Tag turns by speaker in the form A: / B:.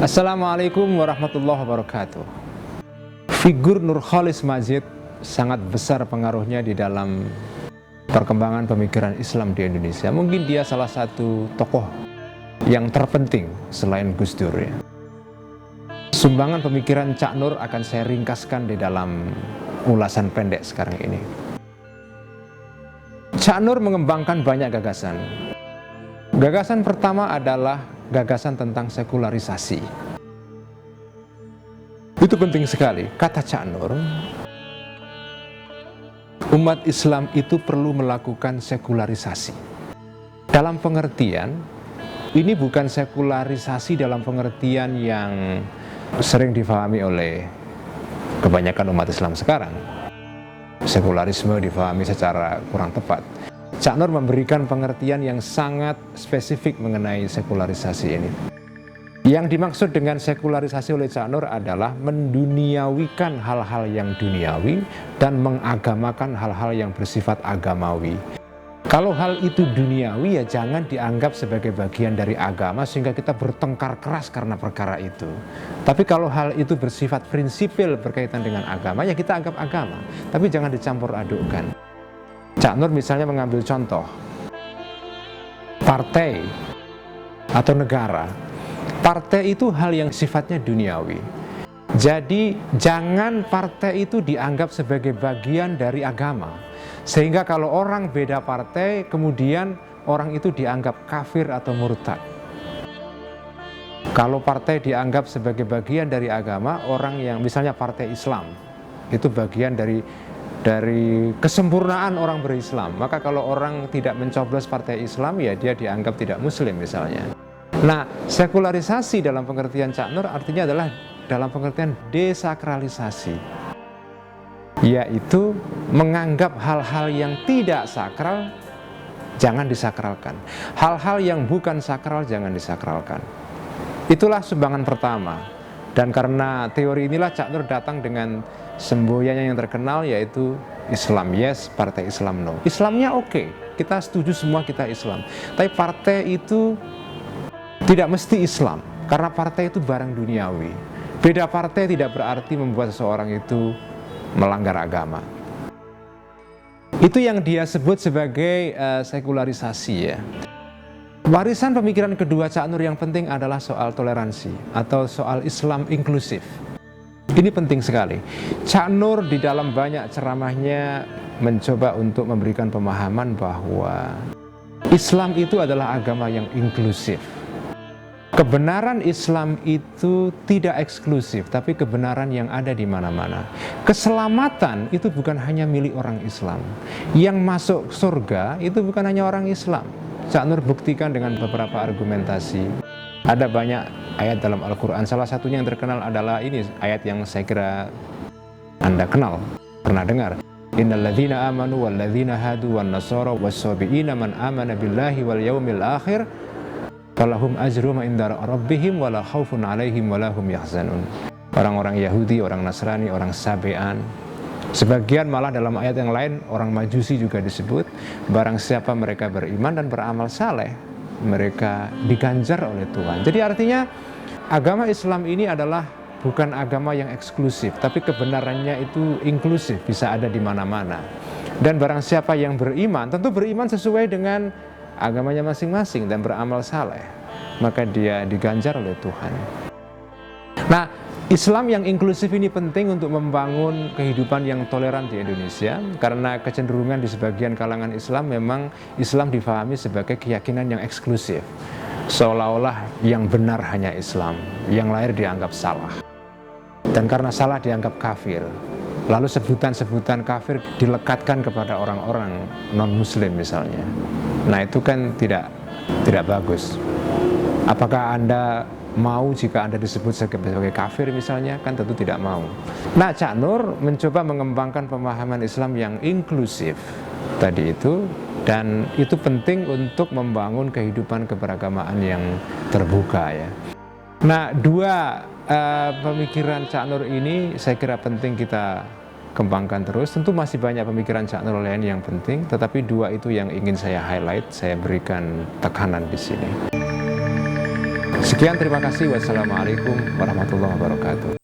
A: Assalamualaikum warahmatullahi wabarakatuh. Figur Nurcholish Madjid sangat besar pengaruhnya di dalam perkembangan pemikiran Islam di Indonesia. Mungkin dia salah satu tokoh yang terpenting selain Gus Dur ya. Sumbangan pemikiran Cak Nur akan saya ringkaskan di dalam ulasan pendek sekarang ini. Cak Nur mengembangkan banyak gagasan. Gagasan pertama adalah gagasan tentang sekularisasi. Itu penting sekali. Kata Cak Nur, umat Islam itu perlu melakukan sekularisasi. Dalam pengertian, ini bukan sekularisasi dalam pengertian yang sering difahami oleh kebanyakan umat Islam sekarang. Sekularisme difahami secara kurang tepat. Cak Nur memberikan pengertian yang sangat spesifik mengenai sekularisasi ini. Yang dimaksud dengan sekularisasi oleh Cak Nur adalah menduniawikan hal-hal yang duniawi dan mengagamakan hal-hal yang bersifat agamawi. Kalau hal itu duniawi ya jangan dianggap sebagai bagian dari agama sehingga kita bertengkar keras karena perkara itu. Tapi kalau hal itu bersifat prinsipil berkaitan dengan agama ya kita anggap agama. Tapi jangan dicampur adukkan. Cak Nur misalnya mengambil contoh partai atau negara. Partai itu hal yang sifatnya duniawi. Jadi jangan partai itu dianggap sebagai bagian dari agama. Sehingga kalau orang beda partai, kemudian orang itu dianggap kafir atau murtad. Kalau partai dianggap sebagai bagian dari agama, orang yang misalnya partai Islam, itu bagian dari kesempurnaan orang berislam. Maka kalau orang tidak mencoblos partai Islam ya dia dianggap tidak muslim misalnya. Nah, sekularisasi dalam pengertian Cak Nur artinya adalah dalam pengertian desakralisasi, yaitu menganggap hal-hal yang tidak sakral jangan disakralkan, hal-hal yang bukan sakral jangan disakralkan. Itulah sumbangan pertama. Dan karena teori inilah Cak Nur datang dengan semboyannya yang terkenal yaitu Islam yes, partai Islam no. Islamnya oke, kita setuju semua kita Islam. Tapi partai itu tidak mesti Islam, karena partai itu barang duniawi. Beda partai tidak berarti membuat seseorang itu melanggar agama. Itu yang dia sebut sebagai sekularisasi ya. Warisan pemikiran kedua Cak Nur yang penting adalah soal toleransi atau soal Islam inklusif. Ini penting sekali. Cak Nur di dalam banyak ceramahnya mencoba untuk memberikan pemahaman bahwa Islam itu adalah agama yang inklusif. Kebenaran Islam itu tidak eksklusif, tapi kebenaran yang ada di mana-mana. Keselamatan itu bukan hanya milik orang Islam. Yang masuk surga itu bukan hanya orang Islam. Cak Nur buktikan dengan beberapa argumentasi. Ada banyak ayat dalam Al-Quran. Salah satunya yang terkenal adalah ini ayat yang saya kira Anda kenal, pernah dengar. Innal ladzina amanu wal ladzina hadu wan nasara was-sabiina man amana billahi wal yaumil akhir falahum ajrum inda rabbihim wala khaufun alaihim wala hum yahzanun. Orang-orang Yahudi, orang Nasrani, orang Sabean. Sebagian malah dalam ayat yang lain orang Majusi juga disebut. Barang siapa mereka beriman dan beramal saleh, mereka diganjar oleh Tuhan. Jadi artinya agama Islam ini adalah bukan agama yang eksklusif, tapi kebenarannya itu inklusif, bisa ada di mana-mana. Dan barang siapa yang beriman, tentu beriman sesuai dengan agamanya masing-masing dan beramal saleh, maka dia diganjar oleh Tuhan. Nah, Islam yang inklusif ini penting untuk membangun kehidupan yang toleran di Indonesia, karena kecenderungan di sebagian kalangan Islam memang Islam difahami sebagai keyakinan yang eksklusif, seolah-olah yang benar hanya Islam, yang lain dianggap salah, dan karena salah dianggap kafir. Lalu sebutan-sebutan kafir dilekatkan kepada orang-orang non-muslim misalnya. Nah itu kan tidak bagus. Apakah Anda mau jika Anda disebut sebagai kafir misalnya? Kan tentu tidak mau. Nah, Cak Nur mencoba mengembangkan pemahaman Islam yang inklusif tadi itu, dan itu penting untuk membangun kehidupan keberagamaan yang terbuka ya. Nah, dua pemikiran Cak Nur ini saya kira penting kita kembangkan terus. Tentu masih banyak pemikiran Cak Nur lain yang penting, tetapi dua itu yang ingin saya highlight, saya berikan tekanan di sini. Sekian, terima kasih. Wassalamualaikum warahmatullahi wabarakatuh.